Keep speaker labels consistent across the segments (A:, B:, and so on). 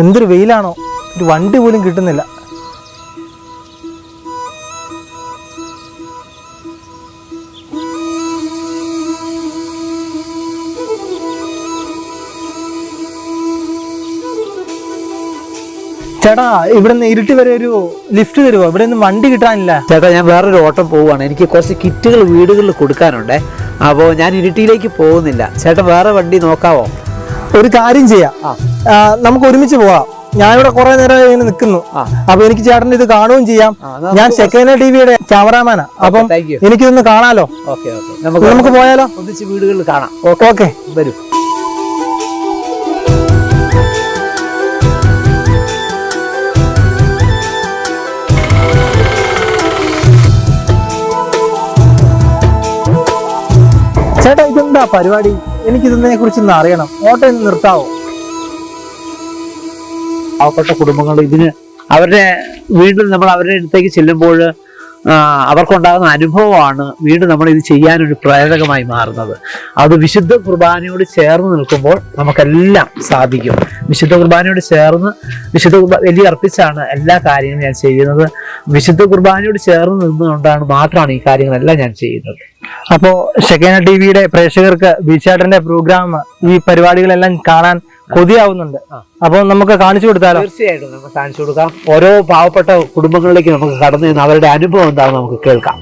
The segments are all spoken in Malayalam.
A: എന്തൊരു വെയിലാണോ, ഒരു വണ്ടി പോലും കിട്ടുന്നില്ല. ചേട്ടാ, ഇവിടെ നിന്ന് ഇരുട്ടി വരെ ഒരു ലിഫ്റ്റ് തരുമോ? ഇവിടെ നിന്ന് വണ്ടി കിട്ടാനില്ല.
B: ചേട്ടാ, ഞാൻ വേറൊരു ഓട്ടം പോവുകയാണ്. എനിക്ക് കുറച്ച് കിറ്റുകൾ വീടുകളിൽ കൊടുക്കാനുണ്ട്. അപ്പോൾ ഞാൻ ഇരുട്ടിയിലേക്ക് പോകുന്നില്ല. ചേട്ടൻ വേറെ വണ്ടി നോക്കാവോ?
A: ഒരു കാര്യം ചെയ്യാം, നമുക്ക് ഒരുമിച്ച് പോവാം. ഞാനിവിടെ കുറെ നേരം ഇങ്ങനെ നിൽക്കുന്നു. അപ്പൊ എനിക്ക് ചേട്ടൻ്റെ ഇത് കാണുകയും ചെയ്യാം. ഞാൻ ഷെക്കേന ടിവിയുടെ ക്യാമറാമാനാ. അപ്പം എനിക്കിതൊന്ന് കാണാലോ. നമുക്ക് പോയാലോ?
B: ഒന്നിച്ച് വീടുകളിൽ കാണാം.
A: ഓക്കെ,
B: വരൂ.
A: ചേട്ടാ, ഇതെന്താ പരിപാടി? എനിക്കിതിനെ കുറിച്ചൊന്ന് അറിയണം. ഓട്ടോ ഒന്ന് നിർത്താവോ?
B: പാവപ്പെട്ട കുടുംബങ്ങൾ ഇതിന് അവരുടെ വീണ്ടും നമ്മൾ അവരുടെ അടുത്തേക്ക് ചെല്ലുമ്പോൾ അവർക്കുണ്ടാകുന്ന അനുഭവമാണ് വീണ്ടും നമ്മൾ ഇത് ചെയ്യാനൊരു പ്രേരകമായി മാറുന്നത്. അത് വിശുദ്ധ കുർബാനയോട് ചേർന്ന് നിൽക്കുമ്പോൾ നമുക്കെല്ലാം സാധിക്കും. വിശുദ്ധ കുർബാനയോട് ചേർന്ന് വിശുദ്ധ വലിയ അർപ്പിച്ചാണ് എല്ലാ കാര്യങ്ങളും ഞാൻ ചെയ്യുന്നത്. വിശുദ്ധ കുർബാനയോട് ചേർന്ന് നിന്നുകൊണ്ടാണ് മാത്രമാണ് ഈ കാര്യങ്ങളെല്ലാം ഞാൻ ചെയ്യുന്നത്.
A: അപ്പോ ഷെക്കേന ടിവിയുടെ പ്രേക്ഷകർക്ക് ബിചേട്ടന്റെ പ്രോഗ്രാം, ഈ പരിപാടികളെല്ലാം കാണാൻ കൊതിയാവുന്നുണ്ട്. അപ്പൊ നമുക്ക് കാണിച്ചു കൊടുത്താലോ?
B: തീർച്ചയായിട്ടും നമുക്ക് കാണിച്ചു കൊടുക്കാം. ഓരോ പാവപ്പെട്ട കുടുംബങ്ങളിലേക്ക് നമുക്ക് കടന്നു ചെന്ന് അവരുടെ അനുഭവം എന്താണെന്ന് നമുക്ക് കേൾക്കാം.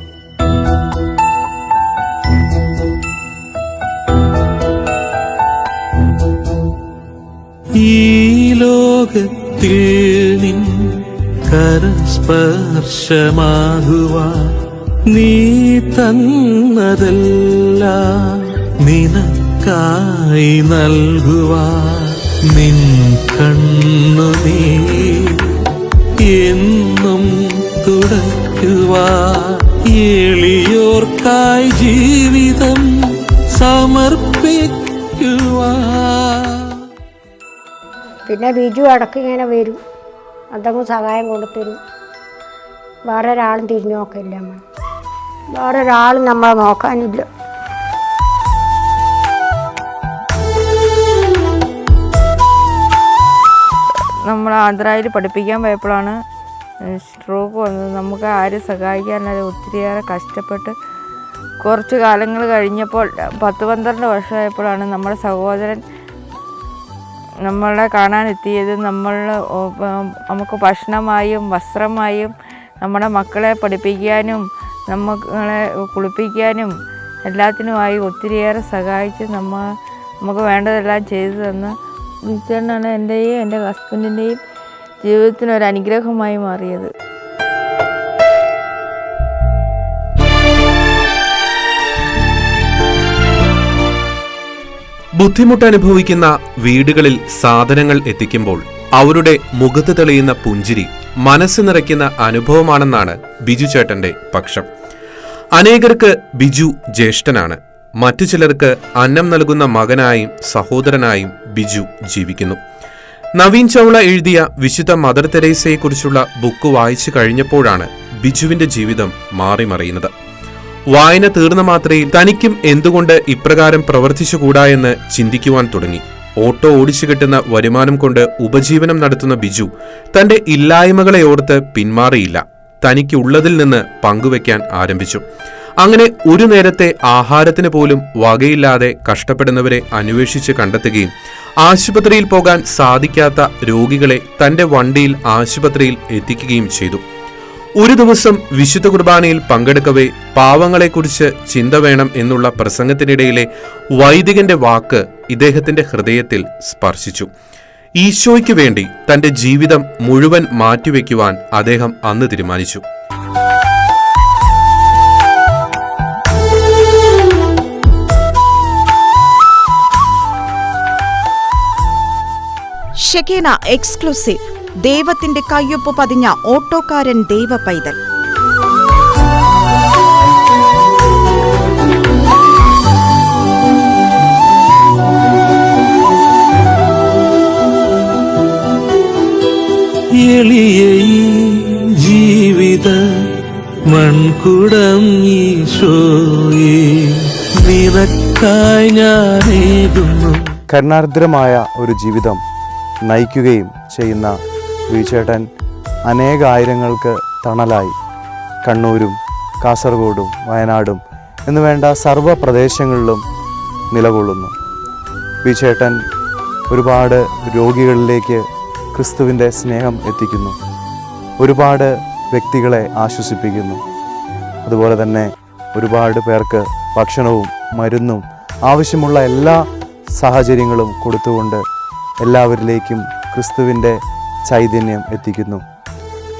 C: ഈ ലോകത്തിൽ നിൻ കരസ്പർശമാകുവാൻ നീ തന്നതെല്ലാം നിനക്കായി നൽകുവാൻ നിൻ കണ്ണുനീർ എന്നും തുടയ്ക്കുവാൻ എളിയോർക്കായി ജീവിതം സമർപ്പിക്കുവാൻ.
D: പിന്നെ ബിജു ഇടയ്ക്ക് ഇങ്ങനെ വരും, എന്തെങ്കിലും സഹായം കൊടുത്തരും. വേറെ ഒരാളും തിരിഞ്ഞു നോക്കില്ല. വേറെ ഒരാളും നമ്മളെ നോക്കാനില്ല.
E: നമ്മൾ ആന്ധ്രയിൽ പഠിപ്പിക്കാൻ പോയപ്പോഴാണ് സ്ട്രോക്ക് വന്നത്. നമുക്ക് ആരും സഹായിക്കാനല്ല, ഒത്തിരിയേറെ കഷ്ടപ്പെട്ട് കുറച്ച് കാലങ്ങൾ കഴിഞ്ഞപ്പോൾ 10-12 വർഷമായപ്പോഴാണ് നമ്മുടെ സഹോദരൻ നമ്മളെ കാണാനെത്തിയത്. നമുക്ക് ഭക്ഷണമായും വസ്ത്രമായും നമ്മുടെ മക്കളെ പഠിപ്പിക്കാനും നമ്മളെ കുളിപ്പിക്കാനും എല്ലാത്തിനുമായി ഒത്തിരിയേറെ സഹായിച്ച് നമുക്ക് വേണ്ടതെല്ലാം ചെയ്തു തന്ന് ബിചേട്ടനാണ് എൻ്റെയും എൻ്റെ ഹസ്ബൻഡിൻ്റെയും ജീവിതത്തിനൊരു അനുഗ്രഹമായി മാറിയത്.
F: ബുദ്ധിമുട്ട് അനുഭവിക്കുന്ന വീടുകളിൽ സാധനങ്ങൾ എത്തിക്കുമ്പോൾ അവരുടെ മുഖത്ത് തെളിയുന്ന പുഞ്ചിരി മനസ്സ് നിറയ്ക്കുന്ന അനുഭവമാണെന്നാണ് ബിജു ചേട്ടന്റെ പക്ഷം. അനേകർക്ക് ബിജു ജ്യേഷ്ഠനാണ്. മറ്റു ചിലർക്ക് അന്നം നൽകുന്ന മകനായും സഹോദരനായും ബിജു ജീവിക്കുന്നു. നവീൻ ചൗള എഴുതിയ വിശുദ്ധ മദർ തെരേസയെക്കുറിച്ചുള്ള ബുക്ക് വായിച്ചു കഴിഞ്ഞപ്പോഴാണ് ബിജുവിന്റെ ജീവിതം മാറിമറിയുന്നത്. വായന തീർന്ന മാത്രയിൽ തനിക്കും എന്തുകൊണ്ട് ഇപ്രകാരം പ്രവർത്തിച്ചുകൂടാ എന്ന് ചിന്തിക്കുവാൻ തുടങ്ങി. ഓട്ടോ ഓടിച്ചു കിട്ടുന്ന വരുമാനം കൊണ്ട് ഉപജീവനം നടത്തുന്ന ബിജു തന്റെ ഇല്ലായ്മകളെ ഓർത്ത് പിന്മാറിയില്ല. തനിക്കുള്ളതിൽ നിന്ന് പങ്കുവെക്കാൻ ആരംഭിച്ചു. അങ്ങനെ ഒരു നേരത്തെ ആഹാരത്തിന് പോലും വകയില്ലാതെ കഷ്ടപ്പെടുന്നവരെ അന്വേഷിച്ച് കണ്ടെത്തുകയും ആശുപത്രിയിൽ പോകാൻ സാധിക്കാത്ത രോഗികളെ തന്റെ വണ്ടിയിൽ ആശുപത്രിയിൽ എത്തിക്കുകയും ചെയ്തു. ഒരു ദിവസം വിശുദ്ധ കുർബാനയിൽ പങ്കെടുക്കവേ പാവങ്ങളെക്കുറിച്ച് ചിന്ത വേണം എന്നുള്ള പ്രസംഗത്തിനിടയിലെ വൈദികന്റെ വാക്ക് ഇദ്ദേഹത്തിന്റെ ഹൃദയത്തിൽ സ്പർശിച്ചു. ഈശോയ്ക്ക് വേണ്ടി തന്റെ ജീവിതം മുഴുവൻ മാറ്റിവെക്കുവാൻ അദ്ദേഹം അന്ന് തീരുമാനിച്ചു.
G: ഷെക്കേന എക്സ്ക്ലൂസീവ് ദൈവത്തിന്റെ കയ്യൊപ്പ് പതിഞ്ഞ ഓട്ടോക്കാരൻ ദൈവ പൈതൽ.
C: എളിയ ജീവിത മൺകുടം ഈശോയേ നിനക്കായി ഞാനേകുന്നു.
H: കരുണാർദ്രമായ ഒരു ജീവിതം നയിക്കുകയും ചെയ്യുന്ന ബിജുചേട്ടൻ അനേകായിരങ്ങൾക്ക് തണലായി കണ്ണൂരും കാസർഗോഡും വയനാടും എന്നുവേണ്ട സർവ്വ പ്രദേശങ്ങളിലും നിലകൊള്ളുന്നു. ബിജുചേട്ടൻ ഒരുപാട് രോഗികളിലേക്ക് ക്രിസ്തുവിൻ്റെ സ്നേഹം എത്തിക്കുന്നു, ഒരുപാട് വ്യക്തികളെ ആശ്വസിപ്പിക്കുന്നു. അതുപോലെ തന്നെ ഒരുപാട് പേർക്ക് ഭക്ഷണവും മരുന്നും ആവശ്യമുള്ള എല്ലാ സാഹചര്യങ്ങളും കൊടുത്തുകൊണ്ട് എല്ലാവരിലേക്കും ക്രിസ്തുവിൻ്റെ ചൈതന്യം എത്തിക്കുന്നു.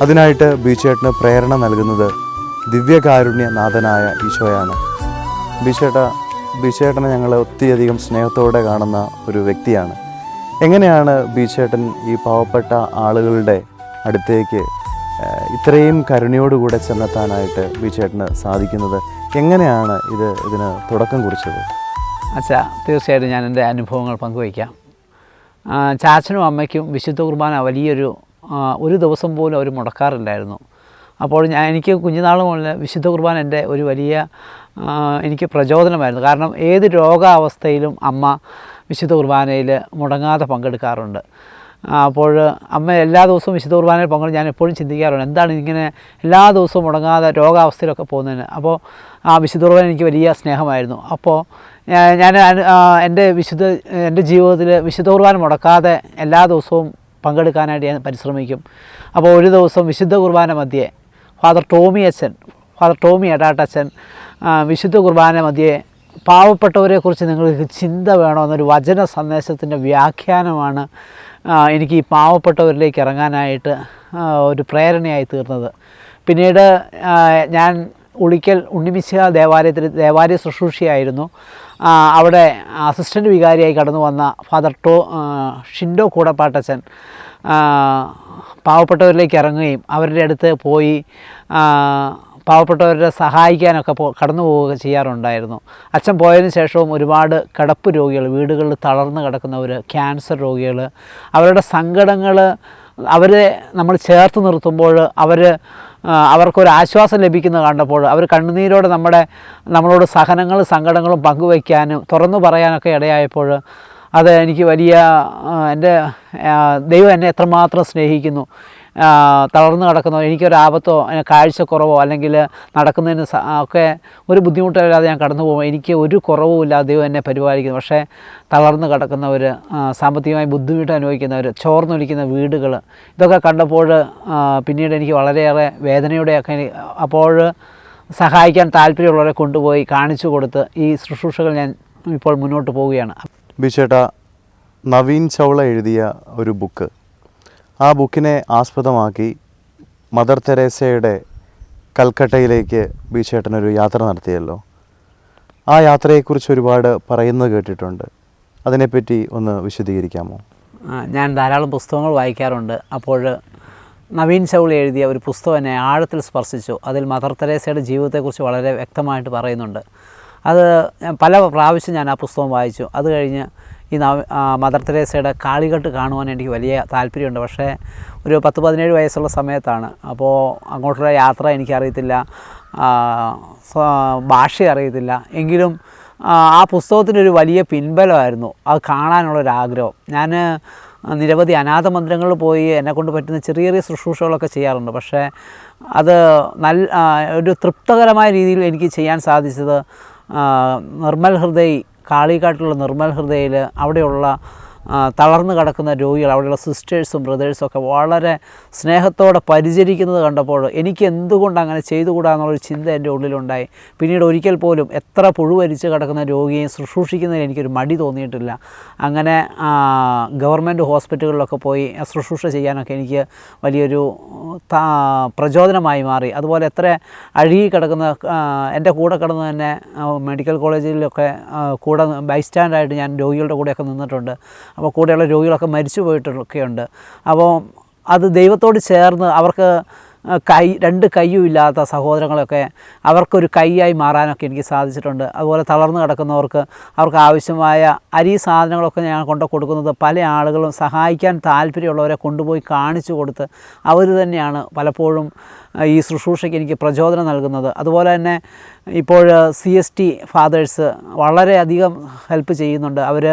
H: അതിനായിട്ട് ബിജുചേട്ടന് പ്രേരണ നൽകുന്നത് ദിവ്യകാരുണ്യനാഥനായ ഈശോയാണ്. ബിജുചേട്ടനെ ഞങ്ങൾ ഒത്തിരിയധികം സ്നേഹത്തോടെ കാണുന്ന ഒരു വ്യക്തിയാണ്. എങ്ങനെയാണ് ബിജുചേട്ടൻ ഈ പാവപ്പെട്ട ആളുകളുടെ അടുത്തേക്ക് ഇത്രയും കരുണയോടുകൂടെ ചെന്നെത്താനായിട്ട് ബിജുചേട്ടന് സാധിക്കുന്നത്? എങ്ങനെയാണ് ഇതിന് തുടക്കം കുറിച്ചത്?
B: അച്ഛാ, തീർച്ചയായിട്ടും ഞാൻ എൻ്റെ അനുഭവങ്ങൾ പങ്കുവയ്ക്കാം. ചാച്ചനും അമ്മയ്ക്കും വിശുദ്ധ കുർബാന ഒരു ദിവസം പോലും അവർ മുടക്കാറില്ലായിരുന്നു. അപ്പോൾ എനിക്ക് കുഞ്ഞുനാൾ മുതൽ വിശുദ്ധ കുർബാന എൻ്റെ ഒരു വലിയ എനിക്ക് പ്രചോദനമായിരുന്നു. കാരണം ഏത് രോഗാവസ്ഥയിലും അമ്മ വിശുദ്ധ കുർബാനയിൽ മുടങ്ങാതെ പങ്കെടുക്കാറുണ്ട്. അപ്പോൾ അമ്മ എല്ലാ ദിവസവും വിശുദ്ധ കുർബാനയിൽ പങ്കെടുത്ത് ഞാൻ എപ്പോഴും ചിന്തിക്കാറുണ്ട്, എന്താണ് ഇങ്ങനെ എല്ലാ ദിവസവും മുടങ്ങാതെ രോഗാവസ്ഥയിലൊക്കെ പോകുന്നതിന്. അപ്പോൾ ആ വിശുദ്ധ കുർബാന എനിക്ക് വലിയ സ്നേഹമായിരുന്നു. അപ്പോൾ ഞാൻ എൻ്റെ ജീവിതത്തിൽ വിശുദ്ധ കുർബാന മുടക്കാതെ എല്ലാ ദിവസവും പങ്കെടുക്കാനായിട്ട് ഞാൻ പരിശ്രമിക്കും. അപ്പോൾ ഒരു ദിവസം വിശുദ്ധ കുർബാന മധ്യേ ഫാദർ ടോമി എടാട്ടച്ചൻ വിശുദ്ധ കുർബാന മധ്യേ പാവപ്പെട്ടവരെക്കുറിച്ച് നിങ്ങൾക്ക് ചിന്ത വേണമെന്നൊരു വചന സന്ദേശത്തിൻ്റെ വ്യാഖ്യാനമാണ് എനിക്ക് ഈ പാവപ്പെട്ടവരിലേക്ക് ഇറങ്ങാനായിട്ട് ഒരു പ്രേരണയായി തീർന്നത്. പിന്നീട് ഞാൻ ഉളിക്കൽ ഉണ്ണിമിശിഹ ദേവാലയ ശുശ്രൂഷയായിരുന്നു. അവിടെ അസിസ്റ്റൻ്റ് വികാരിയായി കടന്നു വന്ന ഫാദർ ഷിൻഡോ കൂടപ്പാട്ടച്ചൻ പാവപ്പെട്ടവരിലേക്ക് ഇറങ്ങുകയും അവരുടെ അടുത്ത് പോയി പാവപ്പെട്ടവരെ സഹായിക്കാനൊക്കെ കടന്നു പോവുക ചെയ്യാറുണ്ടായിരുന്നു. അച്ഛൻ പോയതിന് ശേഷവും ഒരുപാട് കിടപ്പ് രോഗികൾ, വീടുകളിൽ തളർന്ന് കിടക്കുന്നവർ, ക്യാൻസർ രോഗികൾ, അവരുടെ സങ്കടങ്ങൾ അവരെ നമ്മൾ ചേർത്ത് നിർത്തുമ്പോൾ അവർക്കൊരാശ്വാസം ലഭിക്കുന്നത് കണ്ടപ്പോൾ അവർ കണ്ണുനീരോടെ നമ്മളോട് സങ്കടങ്ങളും പങ്കുവയ്ക്കാനും തുറന്നു പറയാനൊക്കെ ഇടയായപ്പോൾ അത് എനിക്ക് വലിയ ദൈവം എന്നെ എത്രമാത്രം സ്നേഹിക്കുന്നു. തളർന്നു കിടക്കുന്നോ, എനിക്കൊരാപത്തോ കാഴ്ചക്കുറവോ അല്ലെങ്കിൽ നടക്കുന്നതിന് ഒക്കെ ഒരു ബുദ്ധിമുട്ടില്ലാതെ ഞാൻ കടന്നു പോകുമ്പോൾ എനിക്ക് ഒരു കുറവുമില്ലാതെ ദൈവം എന്നെ പരിപാലിക്കുന്നു. പക്ഷേ തളർന്നു കിടക്കുന്നവർ, സാമ്പത്തികമായി ബുദ്ധിമുട്ട് അനുഭവിക്കുന്നവർ, ചോർന്നൊലിക്കുന്ന വീടുകൾ, ഇതൊക്കെ കണ്ടപ്പോൾ പിന്നീട് എനിക്ക് വളരെയേറെ വേദനയോടെയൊക്കെ അപ്പോൾ സഹായിക്കാൻ താല്പര്യമുള്ളവരെ കൊണ്ടുപോയി കാണിച്ചു കൊടുത്ത് ഈ ശുശ്രൂഷകൾ ഞാൻ ഇപ്പോൾ മുന്നോട്ട് പോവുകയാണ്.
H: ബിജുചേട്ടാ, നവീൻ ചൗള എഴുതിയ ഒരു ബുക്ക്, ആ ബുക്കിനെ ആസ്പദമാക്കി മദർ തെരേസയുടെ കൽക്കട്ടയിലേക്ക് ബിജുചേട്ടനൊരു യാത്ര നടത്തിയല്ലോ. ആ യാത്രയെക്കുറിച്ച് ഒരുപാട് പറയുന്നത് കേട്ടിട്ടുണ്ട്. അതിനെപ്പറ്റി ഒന്ന് വിശദീകരിക്കാമോ?
B: ഞാൻ ധാരാളം പുസ്തകങ്ങൾ വായിക്കാറുണ്ട്. അപ്പോൾ നവീൻ ചൗള എഴുതിയ ഒരു പുസ്തകം എന്നെ ആഴത്തിൽ സ്പർശിച്ചു. അതിൽ മദർ തെരേസയുടെ ജീവിതത്തെക്കുറിച്ച് വളരെ വ്യക്തമായിട്ട് പറയുന്നുണ്ട്. അത് പല പ്രാവശ്യം ഞാൻ ആ പുസ്തകം വായിച്ചു. അത് കഴിഞ്ഞ് ഈ മദർ തെരേസയുടെ കാളികെട്ട് കാണുവാൻ എനിക്ക് വലിയ താല്പര്യമുണ്ട്. പക്ഷേ ഒരു 10-17 വയസ്സുള്ള സമയത്താണ്. അപ്പോൾ അങ്ങോട്ടുള്ള യാത്ര എനിക്കറിയത്തില്ല, ഭാഷ അറിയത്തില്ല. എങ്കിലും ആ പുസ്തകത്തിനൊരു വലിയ പിൻബലമായിരുന്നു അത് കാണാനുള്ളൊരാഗ്രഹം. ഞാൻ നിരവധി അനാഥ മന്ദിരങ്ങളിൽ പോയി എന്നെക്കൊണ്ട് പറ്റുന്ന ചെറിയ ചെറിയ ശുശ്രൂഷകളൊക്കെ ചെയ്യാറുണ്ട്. പക്ഷേ അത് ഒരു തൃപ്തകരമായ രീതിയിൽ എനിക്ക് ചെയ്യാൻ സാധിച്ചത് നിർമ്മൽ ഹൃദയ്, കാളികാട്ടിലുള്ള നിർമ്മൽ ഹൃദയയിൽ അവിടെയുള്ള തളർന്നു കിടക്കുന്ന രോഗികൾ, അവിടെയുള്ള സിസ്റ്റേഴ്സും ബ്രദേഴ്സും ഒക്കെ വളരെ സ്നേഹത്തോടെ പരിചരിക്കുന്നത് കണ്ടപ്പോൾ എനിക്ക് എന്തുകൊണ്ട് അങ്ങനെ ചെയ്തുകൂടാന്നുള്ളൊരു ചിന്ത എൻ്റെ ഉള്ളിലുണ്ടായി. പിന്നീട് ഒരിക്കൽ പോലും എത്ര പുഴുവരിച്ച് കിടക്കുന്ന രോഗിയെ ശുശ്രൂഷിക്കുന്നതിന് എനിക്കൊരു മടി തോന്നിയിട്ടില്ല. അങ്ങനെ ഗവൺമെൻറ് ഹോസ്പിറ്റലുകളിലൊക്കെ പോയി ശുശ്രൂഷ ചെയ്യാനൊക്കെ എനിക്ക് വലിയൊരു പ്രചോദനമായി മാറി. അതുപോലെ എത്ര അഴുകി കിടക്കുന്ന എൻ്റെ കൂടെ കിടന്ന് തന്നെ മെഡിക്കൽ കോളേജിലൊക്കെ കൂടെ ബൈസ്റ്റാൻഡായിട്ട് ഞാൻ രോഗികളുടെ കൂടെയൊക്കെ നിന്നിട്ടുണ്ട്. അപ്പോൾ കൂടെയുള്ള രോഗികളൊക്കെ മരിച്ചു പോയിട്ടൊക്കെയുണ്ട്. അപ്പോൾ അത് ദൈവത്തോട് ചേർന്ന് അവർക്ക് രണ്ട് കൈയും ഇല്ലാത്ത സഹോദരങ്ങളൊക്കെ അവർക്കൊരു കൈയായി മാറാനൊക്കെ എനിക്ക് സാധിച്ചിട്ടുണ്ട്. അതുപോലെ തളർന്നു കിടക്കുന്നവർക്ക് അവർക്ക് ആവശ്യമായ അരി സാധനങ്ങളൊക്കെ ഞാൻ കൊണ്ടു കൊടുക്കുന്നത് പല ആളുകളും സഹായിക്കാൻ താല്പര്യമുള്ളവരെ കൊണ്ടുപോയി കാണിച്ചു കൊടുത്ത് അവർ തന്നെയാണ് പലപ്പോഴും ഈ ശുശ്രൂഷയ്ക്ക് എനിക്ക് പ്രചോദനം നൽകുന്നത്. അതുപോലെ തന്നെ ഇപ്പോൾ CST ഫാദേഴ്സ് വളരെയധികം ഹെൽപ്പ് ചെയ്യുന്നുണ്ട്. അവർ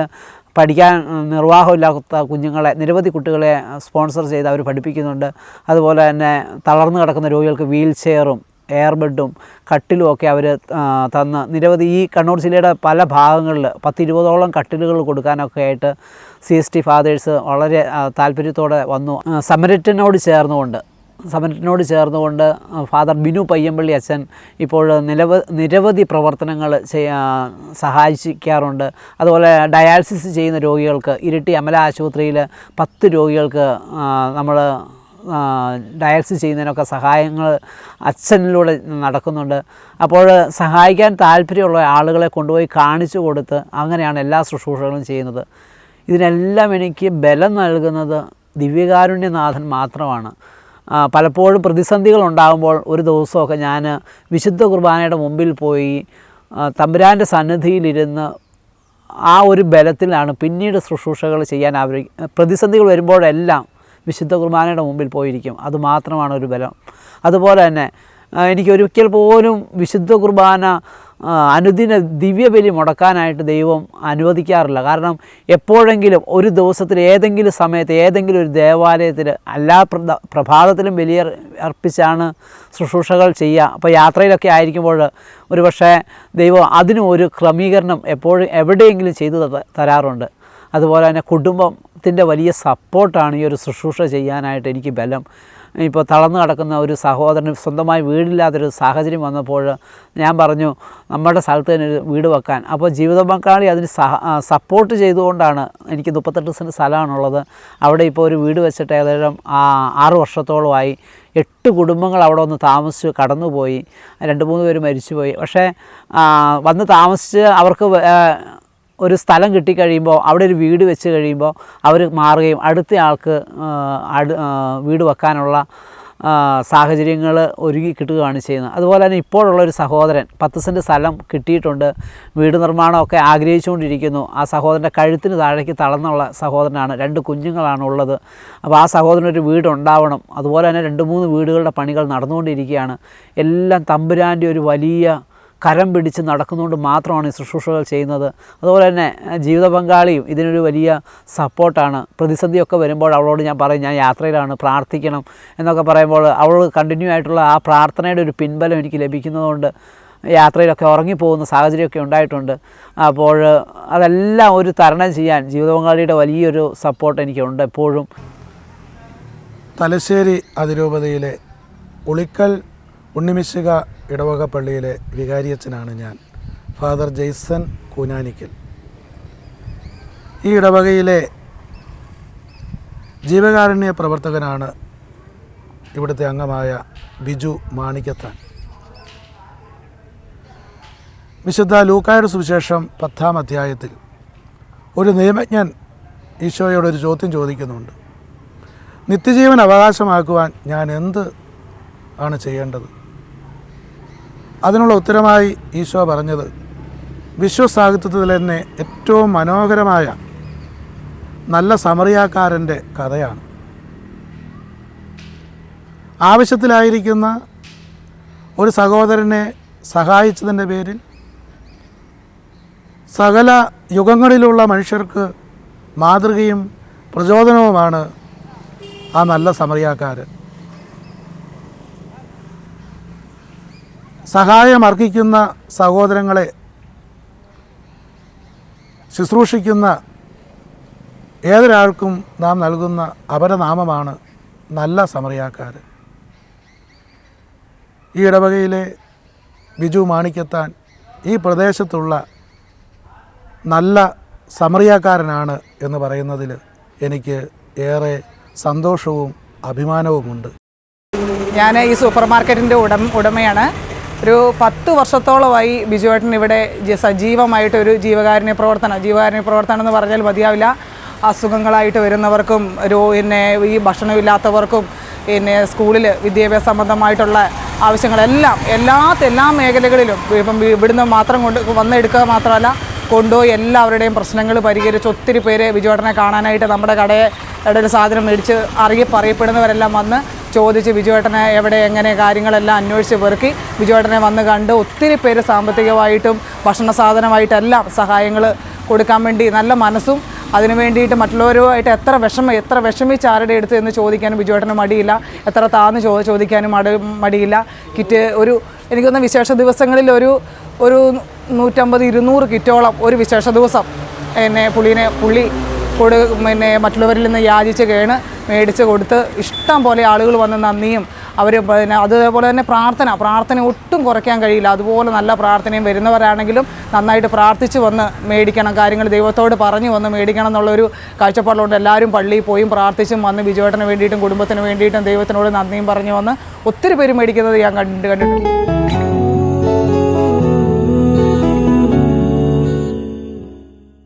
B: പഠിക്കാൻ നിർവാഹമില്ലാത്ത കുഞ്ഞുങ്ങളെ, നിരവധി കുട്ടികളെ സ്പോൺസർ ചെയ്ത് അവർ പഠിപ്പിക്കുന്നുണ്ട്. അതുപോലെ തന്നെ തളർന്നു കിടക്കുന്ന രോഗികൾക്ക് വീൽ ചെയറും എയർബെഡും കട്ടിലും ഒക്കെ അവർ തന്ന് നിരവധി ഈ കണ്ണൂർ ജില്ലയുടെ പല ഭാഗങ്ങളിൽ 10-20ഓളം കട്ടിലുകൾ കൊടുക്കാനൊക്കെ ആയിട്ട് CST ഫാദേഴ്സ് വളരെ താല്പര്യത്തോടെ വന്നു. സമരറ്റിനോട് ചേർന്നുകൊണ്ട് ഫാദർ ബിനു പയ്യമ്പള്ളി അച്ഛൻ ഇപ്പോൾ നിരവധി പ്രവർത്തനങ്ങൾ സഹായിക്കാറുണ്ട്. അതുപോലെ ഡയാലിസിസ് ചെയ്യുന്ന രോഗികൾക്ക് ഇരിട്ടി അമല ആശുപത്രിയിൽ 10 രോഗികൾക്ക് നമ്മൾ ഡയാലിസിസ് ചെയ്യുന്നതിനൊക്കെ സഹായങ്ങൾ അച്ഛനിലൂടെ നടക്കുന്നുണ്ട്. അപ്പോൾ സഹായിക്കാൻ താല്പര്യമുള്ള ആളുകളെ കൊണ്ടുപോയി കാണിച്ചു കൊടുത്ത് അങ്ങനെയാണ് എല്ലാ ശുശ്രൂഷകളും ചെയ്യുന്നത്. ഇതിനെല്ലാം എനിക്ക് ബലം നൽകുന്നത് ദിവ്യകാരുണ്യനാഥൻ മാത്രമാണ്. പലപ്പോഴും പ്രതിസന്ധികൾ ഉണ്ടാകുമ്പോൾ ഒരു ദിവസമൊക്കെ ഞാൻ വിശുദ്ധ കുർബാനയുടെ മുമ്പിൽ പോയി തമ്പുരാൻ്റെ സന്നിധിയിലിരുന്ന് ആ ഒരു ബലത്തിലാണ് പിന്നീട് ശുശ്രൂഷകൾ ചെയ്യാൻ പ്രതിസന്ധികൾ വരുമ്പോഴെല്ലാം വിശുദ്ധ കുർബാനയുടെ മുമ്പിൽ പോയിരിക്കും. അതുമാത്രമാണ് ഒരു ബലം. അതുപോലെ തന്നെ എനിക്കൊരിക്കൽ പോലും വിശുദ്ധ കുർബാന അനുദിന ദിവ്യബലി മുടക്കാനായിട്ട് ദൈവം അനുവദിക്കാറില്ല. കാരണം എപ്പോഴെങ്കിലും ഒരു ദിവസത്തിൽ ഏതെങ്കിലും സമയത്ത് ഏതെങ്കിലും ഒരു ദേവാലയത്തിൽ എല്ലാ പ്രഭാതത്തിലും ബലി അർപ്പിച്ചാണ് ശുശ്രൂഷകൾ ചെയ്യുക. അപ്പോൾ യാത്രയിലൊക്കെ ആയിരിക്കുമ്പോൾ ഒരു പക്ഷേ ദൈവം അതിനും ഒരു ക്രമീകരണം എപ്പോഴും എവിടെയെങ്കിലും ചെയ്തു തരാറുണ്ട്. അതുപോലെ തന്നെ കുടുംബത്തിൻ്റെ വലിയ സപ്പോർട്ടാണ് ഈ ഒരു ശുശ്രൂഷ ചെയ്യാനായിട്ട് എനിക്ക് ബലം. ഇപ്പോൾ തളർന്നു കിടക്കുന്ന ഒരു സഹോദരന് സ്വന്തമായി വീടില്ലാത്തൊരു സാഹചര്യം വന്നപ്പോൾ ഞാൻ പറഞ്ഞു നമ്മുടെ സ്ഥലത്ത് തന്നെ ഒരു വീട് വെക്കാൻ. അപ്പോൾ ജീവിത പങ്കാളി അതിന് സപ്പോർട്ട് ചെയ്തുകൊണ്ടാണ്. എനിക്ക് 38 സെൻറ്റ് സ്ഥലമാണുള്ളത്. അവിടെ ഇപ്പോൾ ഒരു വീട് വെച്ചിട്ട് ഏകദേശം 6 വർഷത്തോളമായി. 8 കുടുംബങ്ങൾ അവിടെ വന്ന് താമസിച്ച് കടന്നുപോയി. 2-3 പേര് മരിച്ചുപോയി. പക്ഷേ വന്ന് താമസിച്ച് അവർക്ക് ഒരു സ്ഥലം കിട്ടിക്കഴിയുമ്പോൾ അവിടെ ഒരു വീട് വെച്ച് കഴിയുമ്പോൾ അവർ മാറുകയും അടുത്ത ആൾക്ക് വീട് വെക്കാനുള്ള സാഹചര്യങ്ങൾ ഒരുക്കി കിട്ടുകയാണ് ചെയ്യുന്നത്. അതുപോലെ തന്നെ ഇപ്പോഴുള്ളൊരു സഹോദരൻ 10 സെൻറ്റ് സ്ഥലം കിട്ടിയിട്ടുണ്ട്. വീട് നിർമ്മാണമൊക്കെ ആഗ്രഹിച്ചുകൊണ്ടിരിക്കുന്നു. ആ സഹോദരൻ്റെ കഴുത്തിന് താഴേക്ക് തളർന്നുള്ള സഹോദരനാണ്. 2 കുഞ്ഞുങ്ങളാണ് ഉള്ളത്. അപ്പോൾ ആ സഹോദരനൊരു വീടുണ്ടാവണം. അതുപോലെ തന്നെ 2-3 വീടുകളുടെ പണികൾ നടന്നുകൊണ്ടിരിക്കുകയാണ്. എല്ലാം തമ്പുരാൻ്റെ ഒരു വലിയ കരം പിടിച്ച് നടക്കുന്നതുകൊണ്ട് മാത്രമാണ് ഈ ശുശ്രൂഷകൾ ചെയ്യുന്നത്. അതുപോലെ തന്നെ ജീവിത പങ്കാളിയും ഇതിനൊരു വലിയ സപ്പോർട്ടാണ്. പ്രതിസന്ധിയൊക്കെ വരുമ്പോൾ അവളോട് ഞാൻ പറയും ഞാൻ യാത്രയിലാണ്, പ്രാർത്ഥിക്കണം എന്നൊക്കെ പറയുമ്പോൾ അവൾ കണ്ടിന്യൂ ആയിട്ടുള്ള ആ പ്രാർത്ഥനയുടെ ഒരു പിൻബലം എനിക്ക് ലഭിക്കുന്നതുകൊണ്ട് യാത്രയിലൊക്കെ ഉറങ്ങിപ്പോകുന്ന സാഹചര്യമൊക്കെ ഉണ്ടായിട്ടുണ്ട്. അപ്പോൾ അതെല്ലാം ഒരു തരണം ചെയ്യാൻ ജീവിത പങ്കാളിയുടെ വലിയൊരു സപ്പോർട്ട് എനിക്കുണ്ട് എപ്പോഴും.
I: തലശ്ശേരി അതിരൂപതയിലെ ഉളിക്കൽ ഉണ്ണിമിശിക ഇടവക പള്ളിയിലെ വികാരിയച്ഛനാണ് ഞാൻ, ഫാദർ ജെയ്സൺ കൂനാനിക്കൽ. ഈ ഇടവകയിലെ ജീവകാരുണ്യ പ്രവർത്തകനാണ് ഇവിടുത്തെ അംഗമായ ബിജു മാണിക്കത്താൻ. വിശുദ്ധ ലൂക്കായുടെ സുവിശേഷം 10-ാം അധ്യായത്തിൽ ഒരു നിയമജ്ഞൻ ഈശോയോടൊരു ചോദ്യം ചോദിക്കുന്നുണ്ട്. നിത്യജീവൻ അവകാശമാക്കുവാൻ ഞാൻ എന്ത് ആണ് ചെയ്യേണ്ടത്? അതിനുള്ള ഉത്തരമായി ഈശോ പറഞ്ഞത് വിശ്വസാഹിത്യത്തിൽ തന്നെ ഏറ്റവും മനോഹരമായ നല്ല സമറിയാക്കാരൻ്റെ കഥയാണ്. ആവശ്യത്തിലായിരിക്കുന്ന ഒരു സഹോദരനെ സഹായിച്ചതിൻ്റെ പേരിൽ സകല യുഗങ്ങളിലുള്ള മനുഷ്യർക്ക് മാതൃകയും പ്രചോദനവുമാണ് ആ നല്ല സമറിയാക്കാരൻ. സഹായമർഹിക്കുന്ന സഹോദരങ്ങളെ ശുശ്രൂഷിക്കുന്ന ഏതൊരാൾക്കും നാം നൽകുന്ന അപരനാമമാണ് നല്ല സമറിയാക്കാരൻ. ഈ ഇടവകയിലെ ബിജു മാണിക്കത്താൻ ഈ പ്രദേശത്തുള്ള നല്ല സമറിയാക്കാരനാണ് എന്ന് പറയുന്നതിൽ എനിക്ക് ഏറെ സന്തോഷവും അഭിമാനവുമുണ്ട്.
J: ഞാൻ ഈ സൂപ്പർ മാർക്കറ്റിൻ്റെ ഉടമയാണ്. ഒരു 10 വർഷത്തോളമായി ബിജുവേട്ടൻ ഇവിടെ സജീവമായിട്ടൊരു ജീവകാരുണ്യ പ്രവർത്തനം എന്ന് പറഞ്ഞാൽ മതിയാവില്ല. അസുഖങ്ങളായിട്ട് വരുന്നവർക്കും പിന്നെ ഈ ഭക്ഷണമില്ലാത്തവർക്കും പിന്നെ സ്കൂളിൽ വിദ്യാഭ്യാസ സംബന്ധമായിട്ടുള്ള ആവശ്യങ്ങളെല്ലാം എല്ലാ മേഖലകളിലും ഇപ്പം ഇവിടുന്ന് മാത്രം വന്നെടുക്കുക മാത്രമല്ല കൊണ്ടുപോയി എല്ലാവരുടെയും പ്രശ്നങ്ങൾ പരിഹരിച്ച് ഒത്തിരി പേര് ബിജുവേട്ടനെ കാണാനായിട്ട് നമ്മുടെ കടയുടെ ഒരു സാധനം മേടിച്ച് അറിയപ്പെടുന്നവരെല്ലാം വന്ന് ചോദിച്ച് ബിജുവേട്ടനെ എവിടെ എങ്ങനെ കാര്യങ്ങളെല്ലാം അന്വേഷിച്ച് പെറുക്കി ബിജുവേട്ടനെ വന്ന് കണ്ട് ഒത്തിരി പേര് സാമ്പത്തികമായിട്ടും ഭക്ഷണ സാധനമായിട്ടെല്ലാം സഹായങ്ങൾ കൊടുക്കാൻ വേണ്ടി നല്ല മനസ്സും അതിനു വേണ്ടിയിട്ട് മറ്റുള്ളവരുമായിട്ട് എത്ര വിഷമിച്ച് ആരുടെ അടുത്ത് എന്ന് ചോദിക്കാനും ബിജുവേട്ടന് മടിയില്ല, എത്ര താന്ന് ചോദിക്കാനും മടിയില്ല. കിറ്റ് എനിക്കൊന്ന് വിശേഷ ദിവസങ്ങളിൽ ഒരു 150-200 കിറ്റോളം ഒരു വിശേഷ ദിവസം പുള്ളി മറ്റുള്ളവരിൽ നിന്ന് യാചിച്ച് മേടിച്ച് കൊടുത്ത് ഇഷ്ടം പോലെ ആളുകൾ വന്ന് നന്ദിയും അവർ അതുപോലെ തന്നെ പ്രാർത്ഥന ഒട്ടും കുറയ്ക്കാൻ കഴിയില്ല. അതുപോലെ നല്ല പ്രാർത്ഥനയും വരുന്നവരാണെങ്കിലും നന്നായിട്ട് പ്രാർത്ഥിച്ച് വന്ന് മേടിക്കണം, കാര്യങ്ങൾ ദൈവത്തോട് പറഞ്ഞു വന്ന് മേടിക്കണം എന്നുള്ളൊരു കാഴ്ചപ്പാടുകൊണ്ട് എല്ലാവരും പള്ളിയിൽ പോയും പ്രാർത്ഥിച്ചും വന്ന് ബിജുവേട്ടന് വേണ്ടിയിട്ടും കുടുംബത്തിന് വേണ്ടിയിട്ടും ദൈവത്തിനോട് നന്ദിയും പറഞ്ഞു വന്ന് ഒത്തിരി പേര് മേടിക്കുന്നത് ഞാൻ കണ്ടിട്ടുണ്ട്.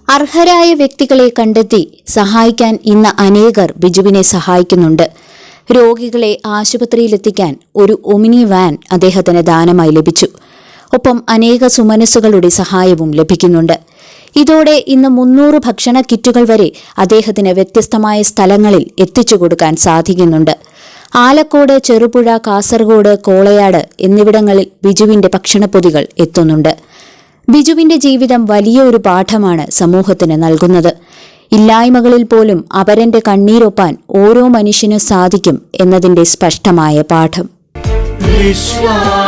K: അർഹരായ വ്യക്തികളെ കണ്ടെത്തി സഹായിക്കാൻ ഇന്ന് അനേകർ ബിജുവിനെ സഹായിക്കുന്നുണ്ട്. രോഗികളെ ആശുപത്രിയിലെത്തിക്കാൻ ഒരു ഒമിനി വാൻ അദ്ദേഹത്തിന് ദാനമായി ലഭിച്ചു. ഒപ്പം അനേക സുമനസ്സുകളുടെ സഹായവും ലഭിക്കുന്നുണ്ട്. ഇതോടെ ഇന്ന് 300 ഭക്ഷണ കിറ്റുകൾ വരെ അദ്ദേഹത്തിന് വ്യത്യസ്തമായ സ്ഥലങ്ങളിൽ എത്തിച്ചു കൊടുക്കാൻ സാധിക്കുന്നുണ്ട്. ആലക്കോട്, ചെറുപുഴ, കാസർഗോഡ്, കോളയാട് എന്നിവിടങ്ങളിൽ ബിജുവിന്റെ ഭക്ഷണപ്പൊതികൾ എത്തുന്നുണ്ട്. ബിജുവിന്റെ ജീവിതം വലിയ ഒരു പാഠമാണ് സമൂഹത്തിന് നൽകുന്നത്. ഇല്ലായ്മകളിൽ പോലും അപരന്റെ കണ്ണീരൊപ്പാൻ ഓരോ മനുഷ്യനും സാധിക്കും എന്നതിന്റെ സ്പഷ്ടമായ പാഠം.
C: വിശ്വാസഗോപുരമേ